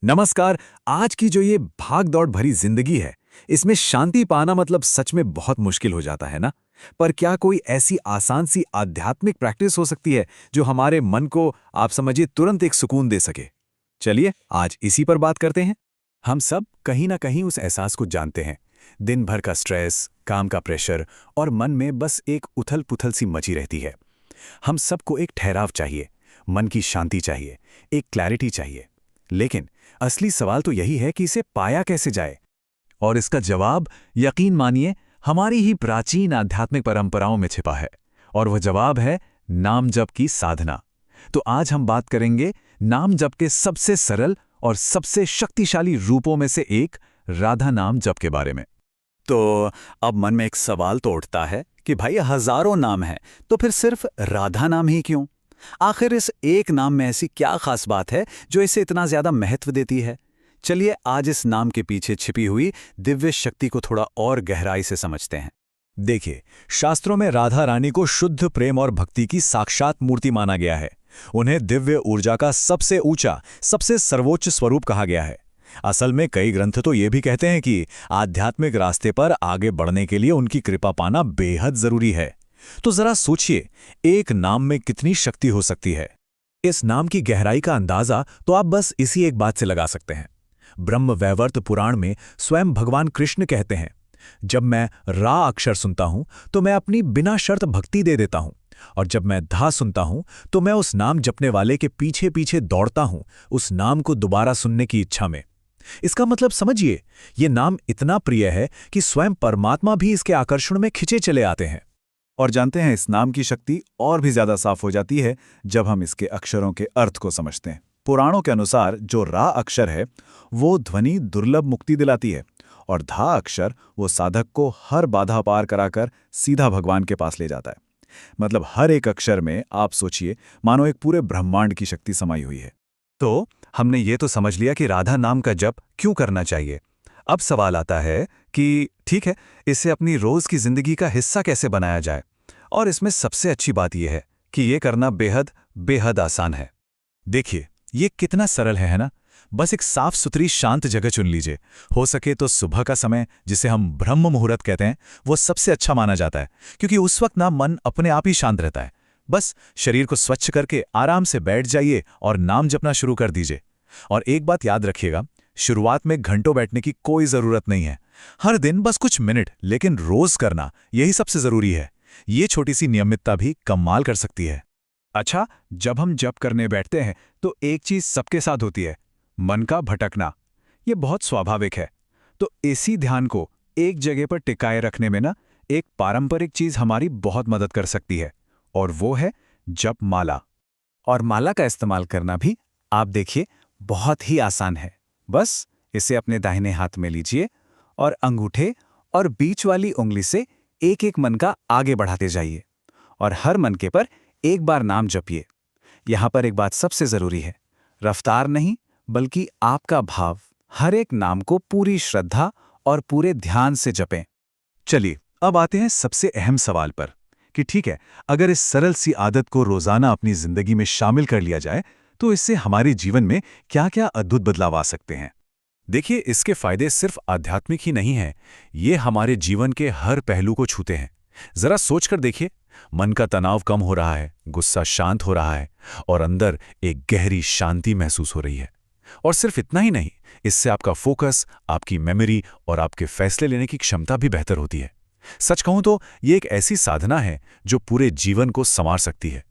नमस्कार। आज की जो ये भाग दौड़ भरी जिंदगी है, इसमें शांति पाना मतलब सच में बहुत मुश्किल हो जाता है ना। पर क्या कोई ऐसी आसान सी आध्यात्मिक प्रैक्टिस हो सकती है जो हमारे मन को आप समझिए तुरंत एक सुकून दे सके? चलिए आज इसी पर बात करते हैं। हम सब कहीं ना कहीं उस एहसास को जानते हैं। दिन भर का स्ट्रेस, काम का प्रेशर और मन में बस एक उथल पुथल सी मची रहती है। हम सबको एक ठहराव चाहिए, मन की शांति चाहिए, एक क्लैरिटी चाहिए। लेकिन असली सवाल तो यही है कि इसे पाया कैसे जाए। और इसका जवाब, यकीन मानिए, हमारी ही प्राचीन आध्यात्मिक परंपराओं में छिपा है। और वह जवाब है नाम जप की साधना। तो आज हम बात करेंगे नाम जप के सबसे सरल और सबसे शक्तिशाली रूपों में से एक, राधा नाम जप के बारे में। तो अब मन में एक सवाल तो उठता है कि भाई हजारों नाम हैं, तो फिर सिर्फ राधा नाम ही क्यों? आखिर इस एक नाम में ऐसी क्या खास बात है जो इसे इतना ज्यादा महत्व देती है? चलिए आज इस नाम के पीछे छिपी हुई दिव्य शक्ति को थोड़ा और गहराई से समझते हैं। देखिए, शास्त्रों में राधा रानी को शुद्ध प्रेम और भक्ति की साक्षात मूर्ति माना गया है। उन्हें दिव्य ऊर्जा का सबसे ऊंचा, सबसे सर्वोच्च स्वरूप कहा गया है। असल में कई ग्रंथ तो ये भी कहते हैं कि आध्यात्मिक रास्ते पर आगे बढ़ने के लिए उनकी कृपा पाना बेहद जरूरी है। तो जरा सोचिए, एक नाम में कितनी शक्ति हो सकती है। इस नाम की गहराई का अंदाजा तो आप बस इसी एक बात से लगा सकते हैं। ब्रह्म वैवर्त पुराण में स्वयं भगवान कृष्ण कहते हैं, जब मैं रा अक्षर सुनता हूं तो मैं अपनी बिना शर्त भक्ति दे देता हूं, और जब मैं धा सुनता हूं तो मैं उस नाम जपने वाले के पीछे पीछे दौड़ता हूं, उस नाम को दोबारा सुनने की इच्छा में। इसका मतलब समझिए, ये नाम इतना प्रिय है कि स्वयं परमात्मा भी इसके आकर्षण में खिंचे चले आते हैं। और जानते हैं, इस नाम की शक्ति और भी ज्यादा साफ हो जाती है जब हम इसके अक्षरों के अर्थ को समझते हैं। पुराणों के अनुसार जो रा अक्षर है वो ध्वनि दुर्लभ मुक्ति दिलाती है, और धा अक्षर वो साधक को हर बाधा पार कराकर सीधा भगवान के पास ले जाता है। मतलब हर एक अक्षर में आप सोचिए, मानो एक पूरे ब्रह्मांड की शक्ति समाई हुई है। तो हमने ये तो समझ लिया कि राधा नाम का जप क्यों करना चाहिए। अब सवाल आता है कि ठीक है, इसे अपनी रोज की जिंदगी का हिस्सा कैसे बनाया जाए। और इसमें सबसे अच्छी बात यह है कि यह करना बेहद बेहद आसान है। देखिए, ये कितना सरल है ना। बस एक साफ सुथरी शांत जगह चुन लीजिए। हो सके तो सुबह का समय, जिसे हम ब्रह्म मुहूर्त कहते हैं, वो सबसे अच्छा माना जाता है, क्योंकि उस वक्त ना मन अपने आप ही शांत रहता है। बस शरीर को स्वच्छ करके आराम से बैठ जाइए और नाम जपना शुरू कर दीजिए। और एक बात याद रखिएगा, शुरुआत में घंटों बैठने की कोई जरूरत नहीं है। हर दिन बस कुछ मिनट, लेकिन रोज करना, यही सबसे जरूरी है। ये छोटी सी नियमितता भी कमाल कर सकती है। अच्छा, जब हम जप करने बैठते हैं तो एक चीज सबके साथ होती है, मन का भटकना। ये बहुत स्वाभाविक है। तो इसी ध्यान को एक जगह पर टिकाए रखने में ना एक पारंपरिक चीज हमारी बहुत मदद कर सकती है, और वो है जप माला। और माला का इस्तेमाल करना भी, आप देखिए, बहुत ही आसान है। बस इसे अपने दाहिने हाथ में लीजिए और अंगूठे और बीच वाली उंगली से एक एक मन का आगे बढ़ाते जाइए, और हर मन के पर एक बार नाम जपिए। यहां पर एक बात सबसे जरूरी है, रफ्तार नहीं बल्कि आपका भाव। हर एक नाम को पूरी श्रद्धा और पूरे ध्यान से जपें। चलिए, अब आते हैं सबसे अहम सवाल पर कि ठीक है, अगर इस सरल सी आदत को रोजाना अपनी जिंदगी में शामिल कर लिया जाए तो इससे हमारे जीवन में क्या-क्या अद्भुत बदलाव आ सकते हैं। देखिए, इसके फायदे सिर्फ आध्यात्मिक ही नहीं हैं, ये हमारे जीवन के हर पहलू को छूते हैं। जरा सोचकर देखिए, मन का तनाव कम हो रहा है, गुस्सा शांत हो रहा है, और अंदर एक गहरी शांति महसूस हो रही है। और सिर्फ इतना ही नहीं, इससे आपका फोकस, आपकी मेमोरी और आपके फैसले लेने की क्षमता भी बेहतर होती है। सच कहूं तो ये एक ऐसी साधना है जो पूरे जीवन को संवार सकती है।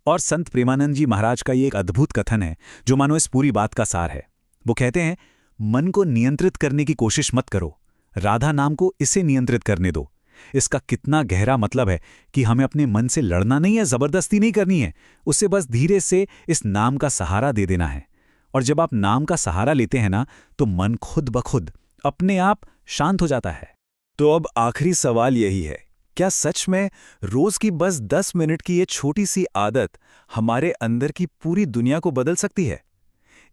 और संत प्रेमानंद जी महाराज का ये एक अद्भुत कथन है जो मानो इस पूरी बात का सार है। वो कहते हैं, मन को नियंत्रित करने की कोशिश मत करो, राधा नाम को इसे नियंत्रित करने दो। इसका कितना गहरा मतलब है कि हमें अपने मन से लड़ना नहीं है, जबरदस्ती नहीं करनी है, उसे बस धीरे से इस नाम का सहारा दे देना है। और जब आप नाम का सहारा लेते हैं ना, तो मन खुद ब खुद अपने आप शांत हो जाता है। तो अब आखिरी सवाल यही है, क्या सच में रोज की बस 10 मिनट की ये छोटी सी आदत हमारे अंदर की पूरी दुनिया को बदल सकती है?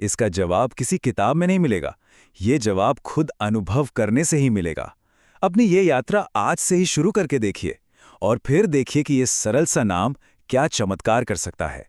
इसका जवाब किसी किताब में नहीं मिलेगा, ये जवाब खुद अनुभव करने से ही मिलेगा। अपनी ये यात्रा आज से ही शुरू करके देखिए, और फिर देखिए कि ये सरल सा नाम क्या चमत्कार कर सकता है।